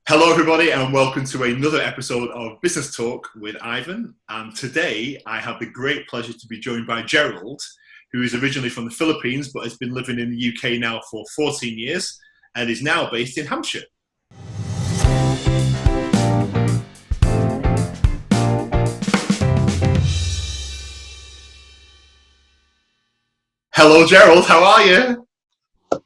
Hello, everybody, and welcome to another episode of Business Talk with Ivan. And today I have the great pleasure to be joined by Gerald, who is originally from the Philippines but has been living in the UK now for 14 years and is now based in Hampshire. Hello, Gerald. How are you?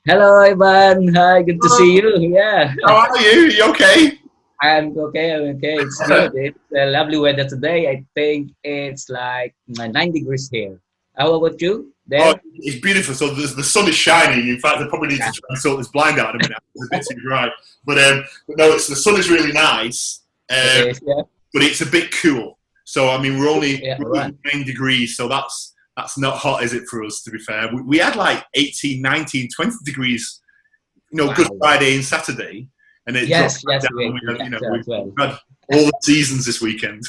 Hello, Ivan. Hi, good to see you. Yeah, How are you? You okay? I'm okay. It's good. It's a lovely weather today. I think it's like 9 degrees here. How about you Oh, there? it's beautiful. So the sun is shining. In fact, I probably need Yeah, to try and sort this blind out in a minute. It's a bit too bright. But no, the sun is really nice. it Um, is. Yeah, but it's a bit cool. So I mean, yeah, we're right. only 9 degrees, so that's not hot, is it, for us? To be fair, we had like 18, 19, 20 degrees. Good Wow. Friday and Saturday, and it dropped Yes, back yes, down. We had, we we as well. had all the seasons this weekend.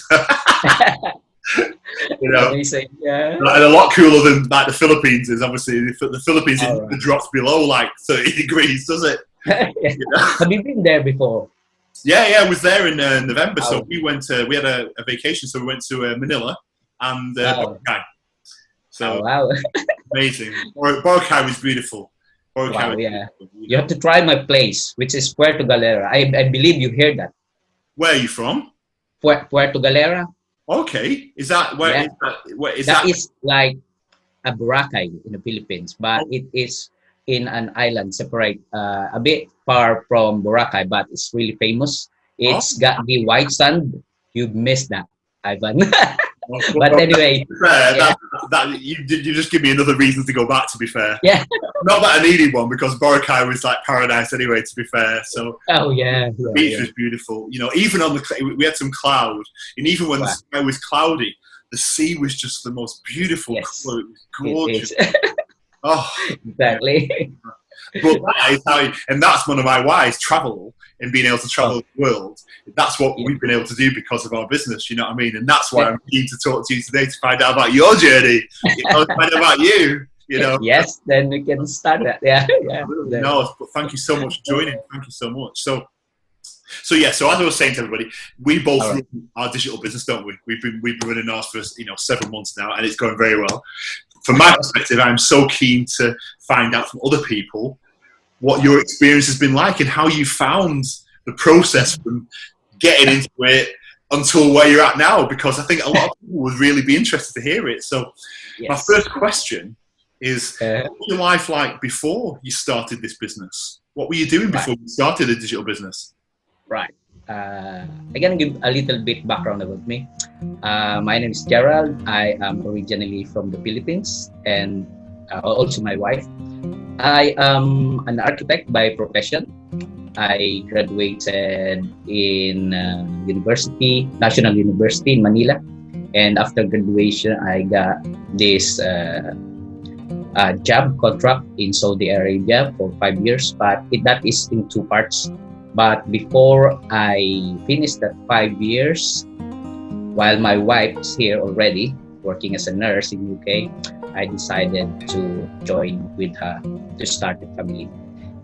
you know, Amazing. Yeah. and a lot cooler than like the Philippines is. Obviously, the Philippines it All never right. drops below like 30 degrees, does it? You know? Have you been there before? Yeah, I was there in November. So Oh, we had a vacation, so we went to Manila and wow. Boracay. Oh, So wow. amazing. Boracay was beautiful. Boracay Wow. was Yeah. beautiful. You have to try my place, which is Puerto Galera. I believe you hear that. Where are you from? Puerto Galera. Okay, is that where Yeah. is that? Where is That that? is like a Boracay in the Philippines, but it is in an island separate a bit far from Boracay, but it's really famous. Oh, It's got the white sand. You missed that, Ivan. But well, anyway, fair. yeah, You just give me another reason to go back. To be fair, yeah. not that I needed one because Boracay was like paradise anyway. To be fair, so Oh yeah, the yeah, beach yeah. was beautiful. Even on we had some cloud, and even when the Wow. sky was cloudy, the sea was just the most beautiful Yes, color. It was it gorgeous. is Oh, yeah. exactly. But that is and that's one of my whys, travel and being able to Oh travel the world. That's what yeah, we've been able to do because of our business, you know what I mean? And that's why yeah. I'm keen to talk to you today to find out about your journey, to find out about you, you know. Yes, then we can start that. Yeah, yeah. Absolutely. Then, No, but thank you so much for joining. Thank you so much. So yeah, so as I was saying to everybody, we both all run right. our digital business, don't we? We've been running ours for several months now, and it's going very well. From my perspective, I'm so keen to find out from other people what your experience has been like and how you found the process from getting into it until where you're at now, because I think a lot of people would really be interested to hear it. So my Yes. first question is, Uh, what was your life like before you started this business? What were you doing right. before you started a digital business? Right. I can give a little bit background about me. My name is Gerald. I am originally from the Philippines, and also my wife. I am an architect by profession. I graduated in National University in Manila, and after graduation, I got this job contract in Saudi Arabia for 5 years. But that is in two parts. But before I finished that 5 years, while my wife is here already working as a nurse in UK, I decided to join with her to start a family.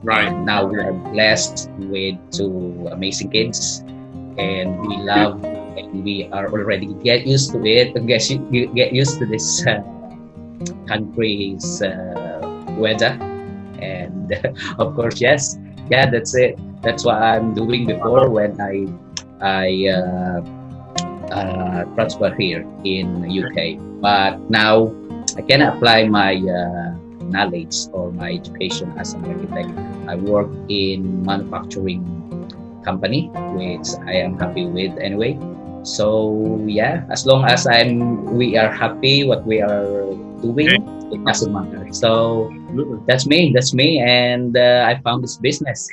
Right. And now we are blessed with two amazing kids, and we love and we are already get used to it. Get used to this country's weather, and of course, yes, yeah, that's it. That's what I'm doing before when I transfer here in UK. But now I can apply my knowledge or my education as an architect. I work in manufacturing company, which I am happy with anyway. So yeah, as long as we are happy what we are doing, Okay. it doesn't matter. So Absolutely. that's me, and I found this business.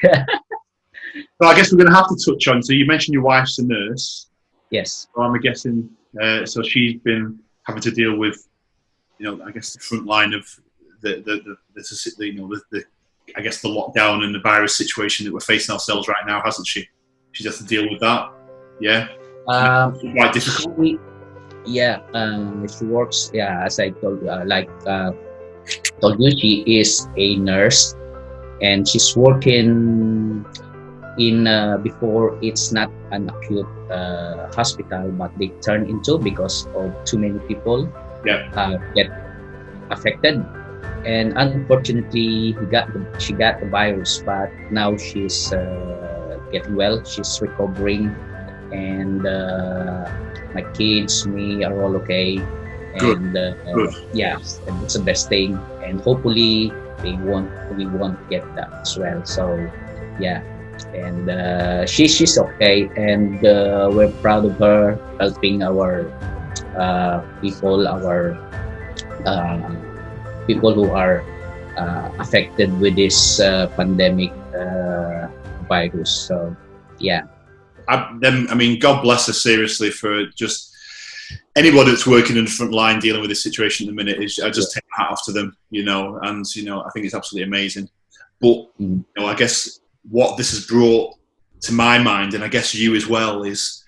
So I guess we're going to have to touch on. So you mentioned your wife's a nurse. Yes. So I'm guessing. So she's been having to deal with, I guess the front line of the I guess the lockdown and the virus situation that we're facing ourselves right now, hasn't she? She has to deal with that. Yeah. It's quite difficult. Yeah. She works. Yeah, as I told you, she is a nurse, and she's working before it's not an acute hospital, but they turn into because of too many people Yeah. get affected, and unfortunately she got the virus, but now she's getting well, she's recovering, and my kids, me, are all okay. Good. And Good. yeah, and it's the best thing, and hopefully we won't get that as well. So yeah, and she's okay, and we're proud of her helping our people, our people who are affected with this pandemic virus. So yeah. I mean, God bless her seriously for just anybody that's working in the front line dealing with this situation at the minute. I just take my hat off to them, you know, and you know, I think it's absolutely amazing. But you know, I guess what this has brought to my mind, and I guess you as well, is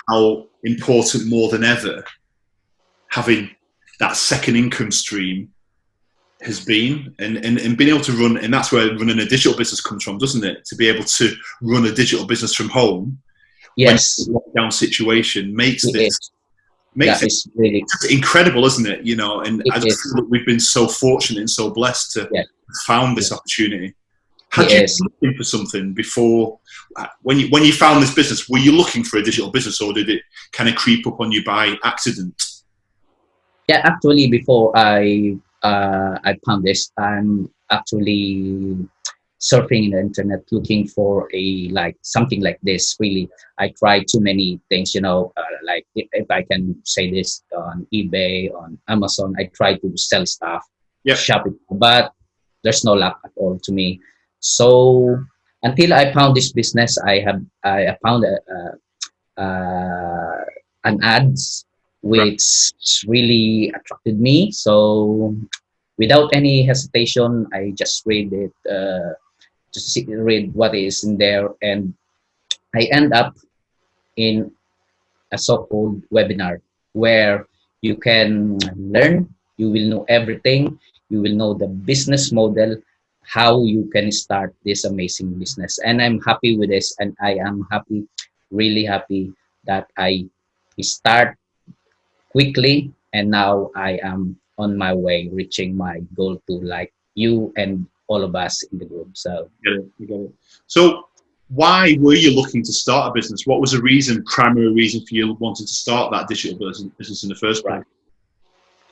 how important more than ever having that second income stream has been, and being able to run, and that's where running a digital business comes from, doesn't it? To be able to run a digital business from home, yes, when the lockdown situation makes it this is. makes That it is really incredible, isn't it? You know, and it I just is. feel that we've been so fortunate and so blessed to have found this opportunity. Had you been looking for something before, when you found this business? Were you looking for a digital business, or did it kind of creep up on you by accident? Yeah, actually, before I found this, I'm actually surfing in the internet looking for a like something like this. Really, I tried too many things, you know, like if I can say this, on eBay, on Amazon. I tried to sell stuff, shop it, but there's no luck at all to me. So until I found this business, I found an ads which really attracted me. So without any hesitation, I just read it, read what is in there, and I end up in a so-called webinar where you can learn, you will know everything, you will know the business model, how you can start this amazing business. And I'm happy with this, and I am happy, really happy that I start quickly, and now I am on my way reaching my goal to like you and all of us in the group. So you get it. So why were you looking to start a business? What was the primary reason for you wanting to start that digital business in the first place?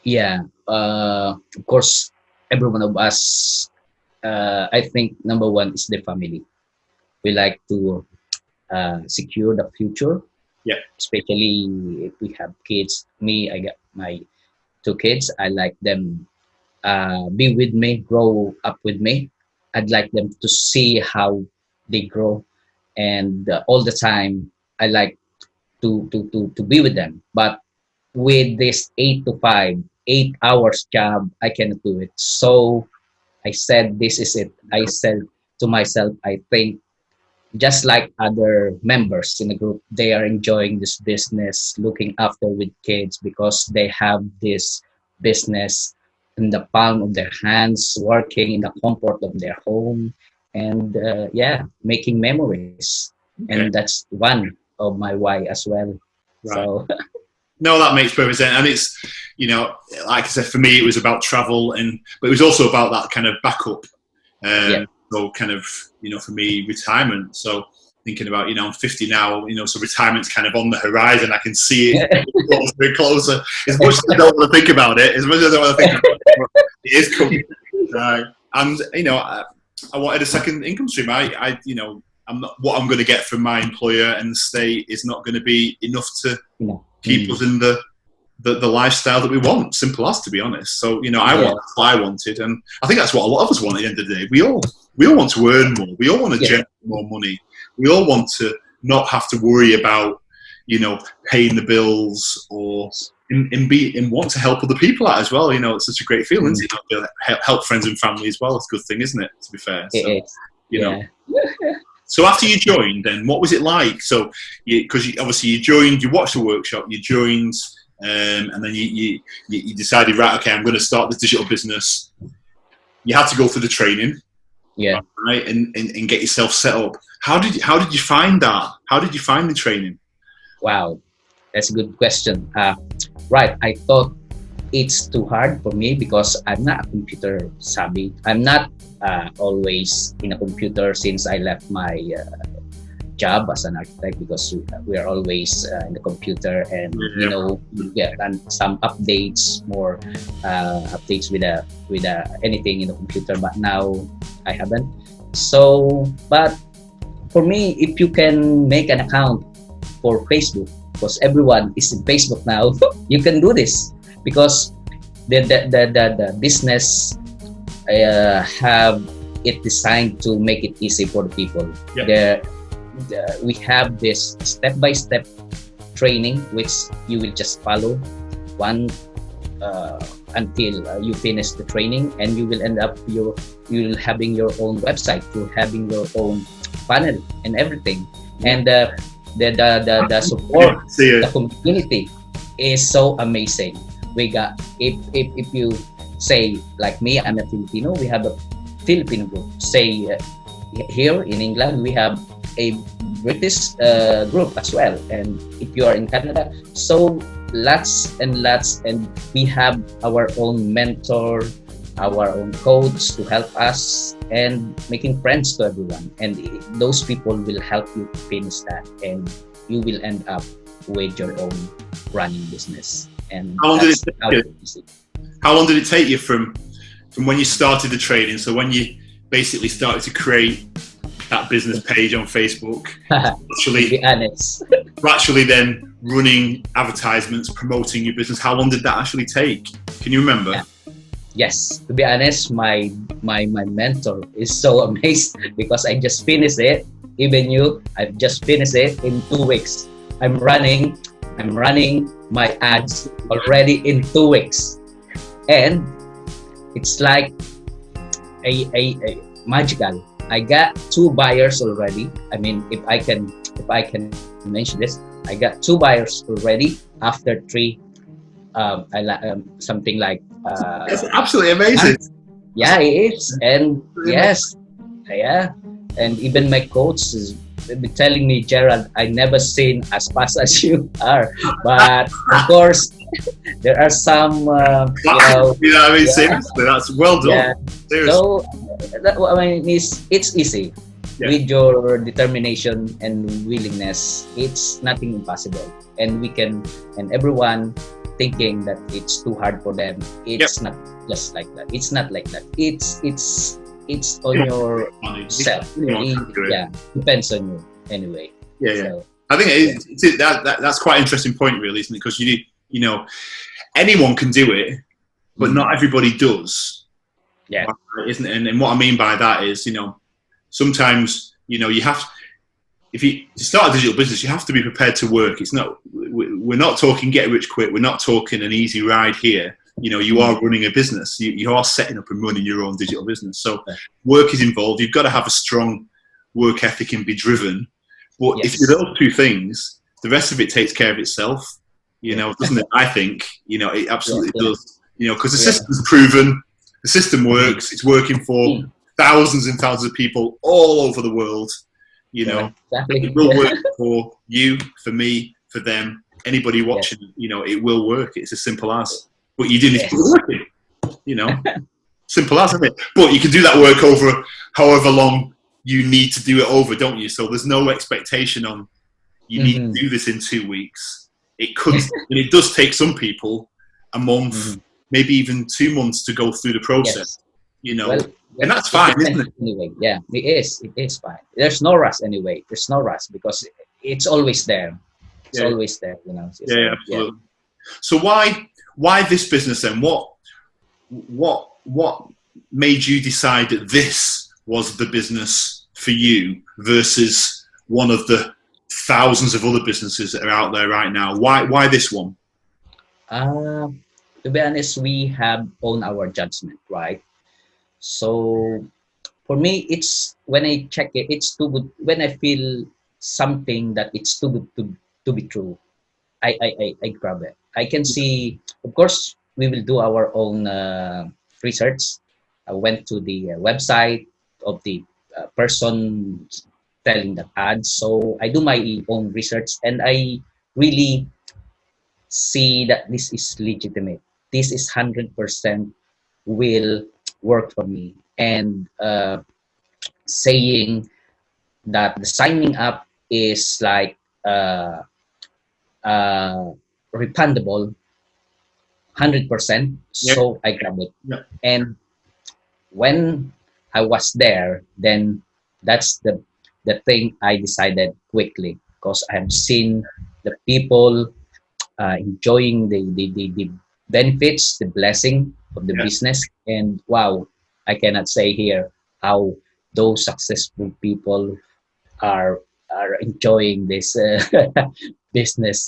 Yeah, of course, every one of us, I think number one is the family. We like to secure the future. Yeah. Especially if we have kids. Me, I got my 2 kids. I like them be with me, grow up with me. I'd like them to see how they grow, and all the time I like to be with them. But with this 8 to 5, 8 hours job, I cannot do it. So I said, this is it. I said to myself, I think just like other members in the group, they are enjoying this business, looking after with kids because they have this business in the palm of their hands, working in the comfort of their home, and yeah, making memories. Okay. And that's one of my why as well. Right. So no, that makes perfect sense. And it's, you know, like I said, for me, it was about travel, but it was also about that kind of backup. So kind of, you know, for me, retirement. So thinking about, you know, I'm 50 now, you know, so retirement's kind of on the horizon. I can see it very closer. As much as I don't want to think about it, it is coming. And, you know, I wanted a second income stream. You know, what I'm going to get from my employer and the state is not going to be enough to keep us in the lifestyle that we want. Simple as, to be honest. So, you know, that's what I wanted, and I think that's what a lot of us want at the end of the day. We all want to earn more. We all want to generate more money. We all want to not have to worry about, you know, paying the bills or and want to help other people out as well. You know, it's such a great feeling, isn't it? You know, help friends and family as well. It's a good thing, isn't it? To be fair, so, you know. So after you joined, then what was it like? So, because obviously you joined, you watched the workshop, you joined, and then you decided, right, okay, I'm going to start this digital business. You had to go through the training. Yeah. right? And get yourself set up. How did you find that? How did you find the training? Wow, that's a good question. Right, I thought it's too hard for me because I'm not a computer savvy. I'm not always in a computer since I left my job as an architect, because we are always in the computer, and you get some updates, more updates with anything in the computer. But now I haven't. So, but for me, if you can make an account for Facebook, because everyone is in Facebook now, you can do this, because the business have it designed to make it easy for the people. We have this step-by-step training which you will just follow one until you finish the training, and you will end up you will having your own website, you're having your own panel and everything, and the support, the community is so amazing. We got, if you say like me, I'm a Filipino, we have a Filipino group. Say here in England we have a British group as well, and if you are in Canada, so lots and lots, and we have our own mentor, our own coach to help us, and making friends to everyone, and those people will help you finish that, and you will end up with your own running business. And how long did it take you from when you started the training, so when you basically started to create that business page on Facebook, to be honest, actually then running advertisements, promoting your business? How long did that actually take? Can you remember? Yeah. Yes, to be honest, my mentor is so amazed, because I just finished it. Even you, I've just finished it in 2 weeks. I'm running my ads already in 2 weeks, and it's like a magical. I got 2 buyers already. I mean, if I can mention this, I got 2 buyers already after 3. Something like. It's absolutely amazing. Yeah, it is, and yes, yeah, and even my coach is telling me, Gerald, I never seen as fast as you are. But of course, there are some, seriously, that's well done. Yeah. So, I mean, it's easy. Yeah. With your determination and willingness, it's nothing impossible. And and everyone thinking that it's too hard for them, it's not just like that. It's not like that. It's on yourself. Depends on you anyway. So, I think that's quite an interesting point, really, isn't it? Because you know, anyone can do it, but not everybody does. Yeah, isn't it? And what I mean by that is, sometimes you have. If you start a digital business, you have to be prepared to work. We're not talking get rich quick. We're not talking an easy ride here. You are running a business. You are setting up and running your own digital business. So work is involved. You've got to have a strong work ethic and be driven. But if you do those 2 things, the rest of it takes care of itself. Doesn't it? I think, it absolutely does. Because the system's proven, the system works. It's working for thousands and thousands of people all over the world. Exactly. It will work for you, for me, for them, anybody watching. It will work. It's as simple as. But you do need to work it. Simple as, isn't it? But you can do that work over however long you need to do it over, don't you? So there's no expectation on you need to do this in 2 weeks. It could, and it does take some people a month, maybe even 2 months to go through the process. Well, and that's fine, isn't it? Anyway, yeah, it is. It is fine. There's no rush anyway. There's no rush because it's always there. It's always there, absolutely. So why this business then? What made you decide that this was the business for you versus one of the thousands of other businesses that are out there right now? Why this one? To be honest, we have owned our judgment, right? So for me, it's when I check it, it's too good. When I feel something that it's too good to be true, I grab it. I can see, of course, we will do our own research. I went to the website, the person telling that ad. So I do my own research, and I really see that this is legitimate. This is 100% will work for me. And saying that the signing up is like uh, refundable 100%, Yeah. so I grabbed it. Yeah. And when I was there, then that's the thing I decided quickly, because I have seen the people enjoying the benefits, the blessing of the Yeah. business. And wow, I cannot say here how those successful people are enjoying this business,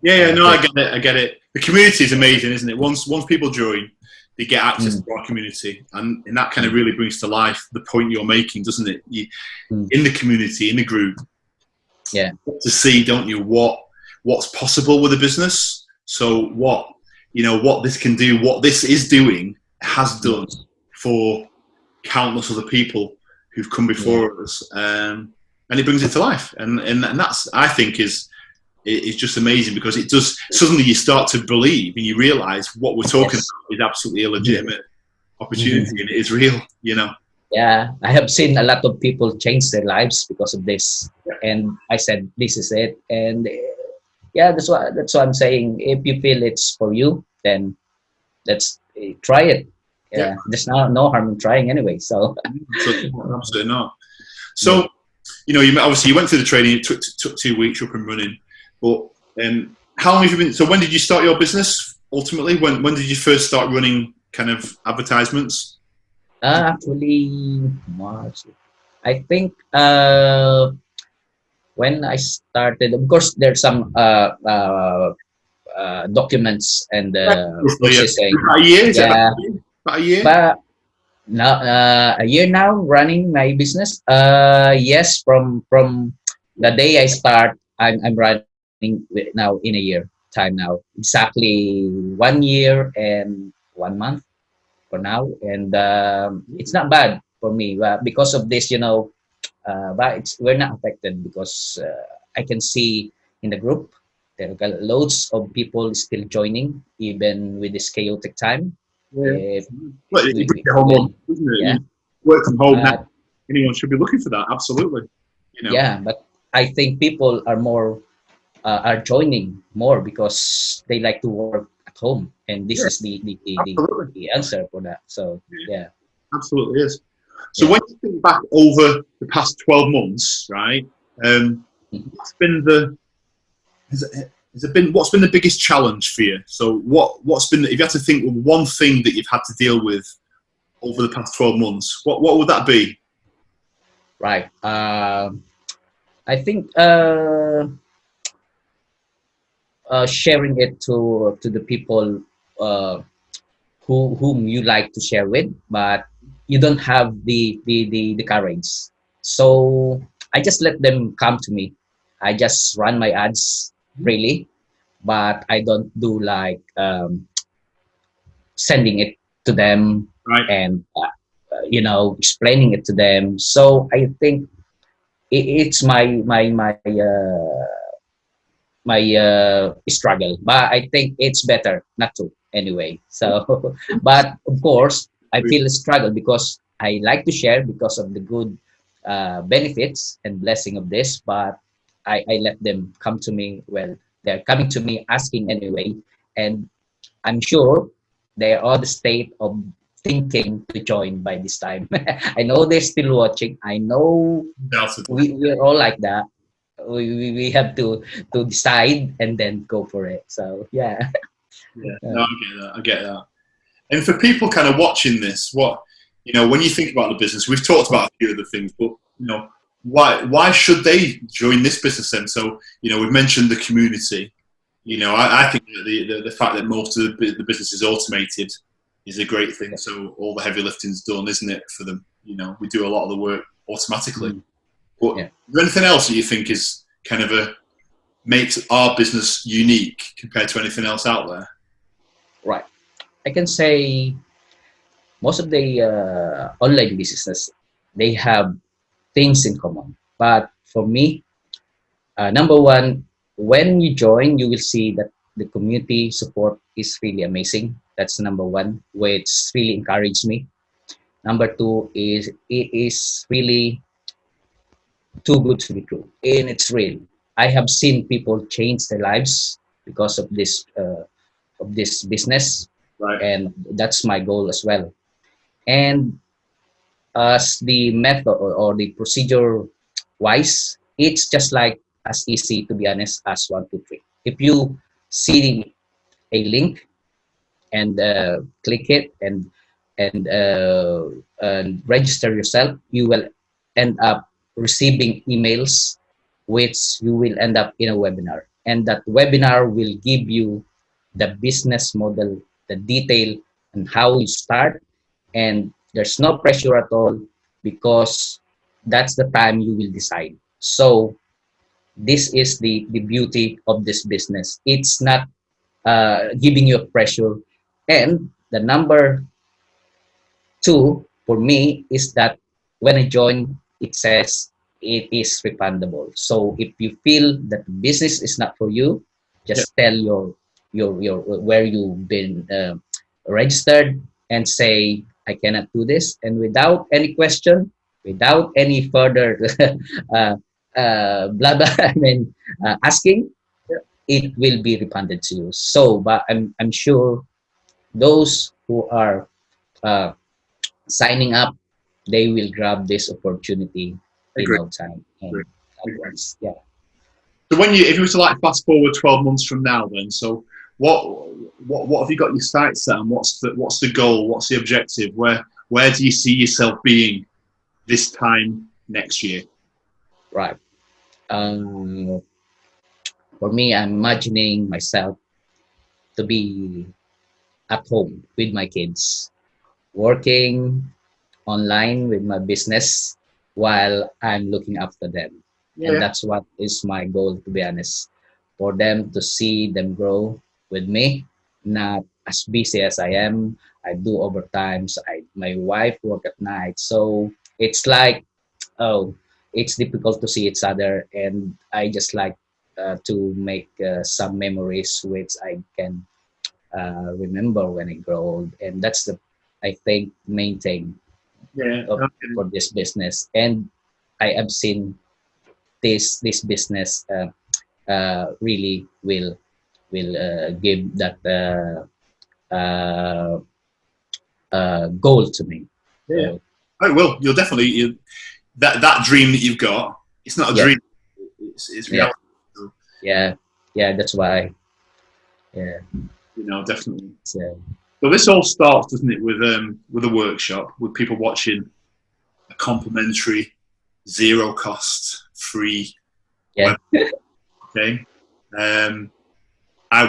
Yeah, no, I great. get it. I get it. The community is amazing, isn't it? Once people join, they get access Mm, to our community, and that kind of really brings to life the point you're making, doesn't it? mm, In the community, in the group, yeah, to see, don't you, what's possible with a business. So what this can do, what this is doing, has done for countless other people who've come yeah, before us, and it brings it to life, and that's, I think, is just amazing, because it does, suddenly you start to believe and you realise what we're talking yes. about is absolutely a legitimate opportunity, and it is real, Yeah, I have seen a lot of people change their lives because of this, and I said this is it. And yeah, that's what I'm saying. If you feel it's for you, then let's try it. Yeah. Yeah, there's no harm in trying anyway. So Absolutely not. yeah. So, you obviously you went through the training. It took 2 weeks up and running. But how long have you been? So when did you start your business? Ultimately, when did you first start running kind of advertisements? Actually, March. I think when I started, of course, there's some documents and Roughly processing. about a year. Is it Yeah, about a year? but now a year now running my business. Yes, from the day I start, I'm running now in a year time now. Exactly 1 year and 1 month for now, and it's not bad for me. But because of this, but we're not affected because I can see in the group there are loads of people still joining even with this chaotic time. Yeah. If But it brings it home well, on, doesn't it? yeah, Work from home now. but Anyone should be looking for that. Absolutely. yeah, but I think people are more are joining more because they like to work at home, and this Yeah, is absolutely. the answer for that. So yeah, Absolutely is. So yeah. when you think back over the past 12 months, right? Mhm. What's been what's been the biggest challenge for you? So what's been, if you had to think of one thing that you've had to deal with over the past 12 months, what would that be? Right. I think sharing it to the people uh, whom you like to share with, but you don't have the courage. So I just let them come to me. I just run my ads freely, but I don't do like sending it to them Right. and explaining it to them. So I think it's my struggle, but I think it's better not to anyway. So but of course I feel a struggle because I like to share because of the good benefits and blessing of this, but I let them come to me. Well, they're coming to me asking anyway, and I'm sure they are all the state of thinking to join by this time. I know they're still watching. I know Undoubtedly. we're all like that. We have to decide and then go for it. So yeah. Yeah. No, I get that. I get that. And for people kind of watching this, when you think about the business, we've talked about a few of the things, but why should they join this business then? So we've mentioned the community. I think that the fact that most of the business is automated is a great thing. So all the heavy lifting's done, isn't it, for them? We do a lot of the work automatically. But is there anything else that you think is kind of makes our business unique compared to anything else out there? Right. I can say most of the online businesses they have things in common. But for me, number one, when you join, you will see that the community support is really amazing. That's number one, which really encouraged me. Number two is it is really too good to be true, and it's real. I have seen people change their lives because of this business, Right. and that's my goal as well. And as the method or the procedure wise, it's just like as easy, to be honest, as one, two, three. If you see a link and click it and register yourself, you will end up receiving emails, which you will end up in a webinar. And that webinar will give you the business model, the detail, and how you start. And there's no pressure at all because that's the time you will decide. So this is the beauty of this business. It's not giving you a pressure. And the number two for me is that when I join, it says it is refundable. So if you feel that the business is not for you, just tell your where you've been registered and say I cannot do this, and without any question, without any further blah blah. I mean, asking, it will be refunded to you. So, but I'm sure those who are uh, signing up, they will grab this opportunity in Agree. no time. And Agree. at once. Yeah. So if you were to like fast forward 12 months from now, then what have you got your sights set on? What's the goal? What's the objective? Where do you see yourself being this time next year? Right. For me, I'm imagining myself to be at home with my kids, working online with my business while I'm looking after them. And that's what is my goal, to be honest, for them to see them grow with me, not as busy as I am. I do overtimes. My wife work at night, so it's like, oh, it's difficult to see each other, and I just like to make some memories which I can remember when I grow old, and that's the, I think, main thing for this business. And I have seen this business really will give that goal to me. Yeah. Oh, well, you'll definitely that dream that you've got. It's not a dream. It's reality. Yeah, that's why. Yeah, definitely. So this all starts, doesn't it, with a workshop, with people watching a complimentary, zero cost, free. Yeah. Okay. I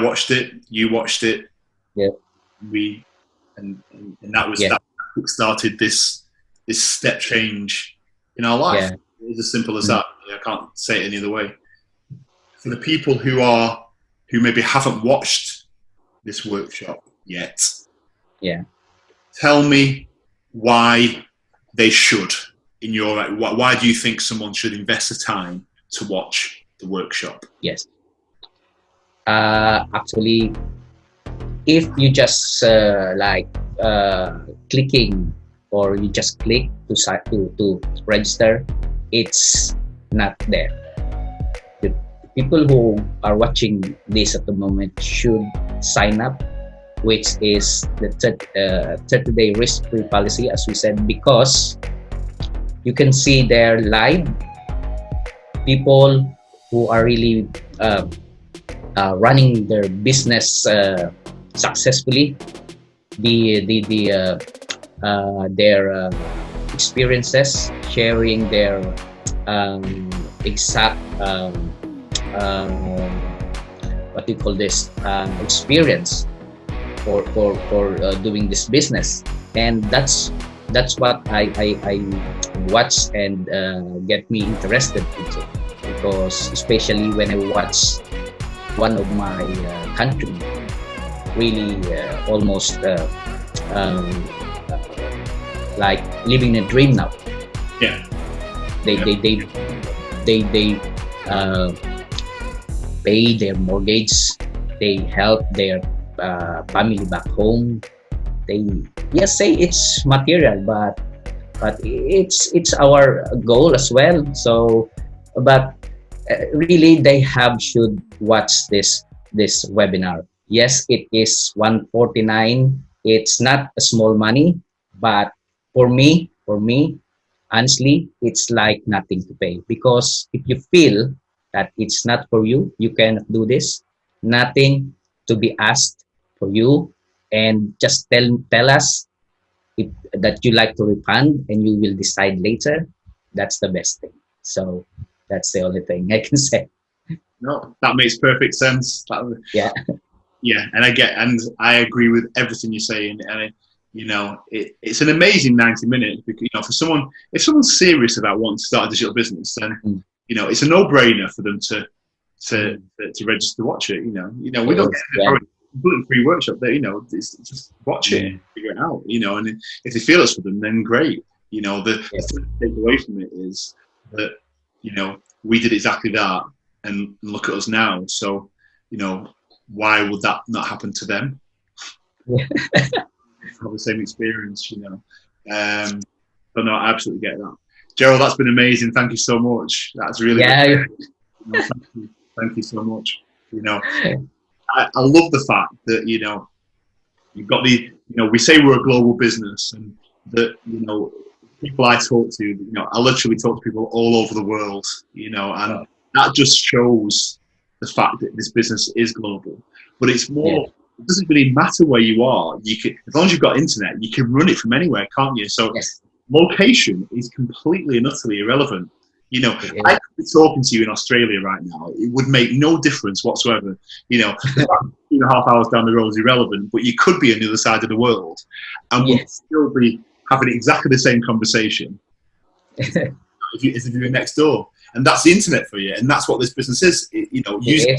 watched it. You watched it. Yeah. And that was that started this step change in our life. Yeah. It's as simple as that. I can't say it any other way. For the people who maybe haven't watched this workshop yet, tell me why they should. Why do you think someone should invest the time to watch the workshop? Yes. Actually, if you just clicking, or you just click to register, it's not there. The people who are watching this at the moment should sign up, which is the 30-day risk-free policy, as we said, because you can see there live people who are really running their business successfully, their experiences, sharing their exact what do you call this experience for doing this business. And that's what I watch and get me interested into, because especially when I watch one of my countrymen really almost like living a dream now, Yeah. They pay their mortgage. They help their family back home. They say it's material, but it's our goal as well. So, but really, they should watch this webinar. Yes, it is 149. It's not a small money, but for me, honestly, it's like nothing to pay, because if you feel that it's not for you, you cannot do this. Nothing to be asked for you, and just tell us if that you like to refund, and you will decide later. That's the best thing. So that's the only thing I can say. No, that makes perfect sense. Yeah. Yeah, and I agree with everything you're saying. And it's an amazing 90 minutes, because for someone, if someone's serious about wanting to start a digital business, then it's a no-brainer for them to register to watch it. We don't get a gluten-free workshop there. It's just watch it, and figure it out. And if they feel it's for them, then great. The takeaway from it is that we did exactly that, and look at us now. So why would that not happen to them? Have the same experience, but no, I absolutely get that. Gerald, that's been amazing. Thank you so much. That's really good. Thank you so much. I love the fact that you've got we say we're a global business, and that people I talk to, I literally talk to people all over the world, and that just shows the fact that this business is global. But it's more, it doesn't really matter where you are. You can, as long as you've got internet, you can run it from anywhere, can't you? So location is completely and utterly irrelevant. I could be talking to you in Australia right now. It would make no difference whatsoever. 2.5 hours down the road is irrelevant, but you could be on the other side of the world, and we'd still be having exactly the same conversation as if you were next door. And that's the internet for you, and that's what this business is. Using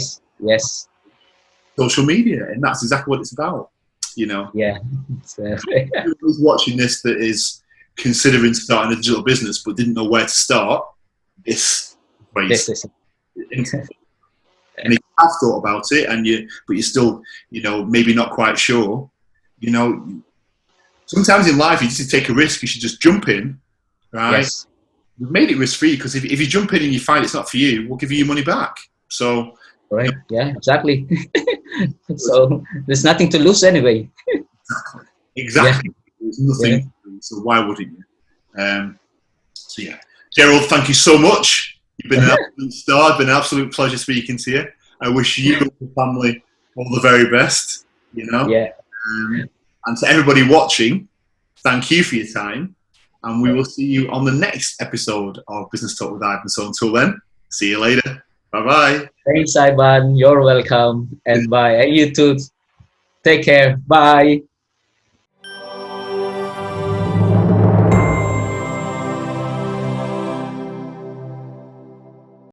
social media, and that's exactly what it's about. Who's watching this that is considering starting a digital business but didn't know where to start? This is and if you have thought about it, but you're still maybe not quite sure. Sometimes in life you just take a risk. You should just jump in, right? Yes. We've made it risk free, because if you jump in and you find it's not for you, we'll give you your money back. So right, yeah, exactly. So there's nothing to lose anyway. Exactly. There's nothing to lose, so why wouldn't you? So Gerald, thank you so much. You've been an absolute star. It's been an absolute pleasure speaking to you. I wish you and your family all the very best. And to everybody watching, thank you for your time. And we will see you on the next episode of Business Talk with Ivan. So until then, see you later. Bye-bye. Thanks, Ivan. You're welcome. And bye. And you too. Take care. Bye.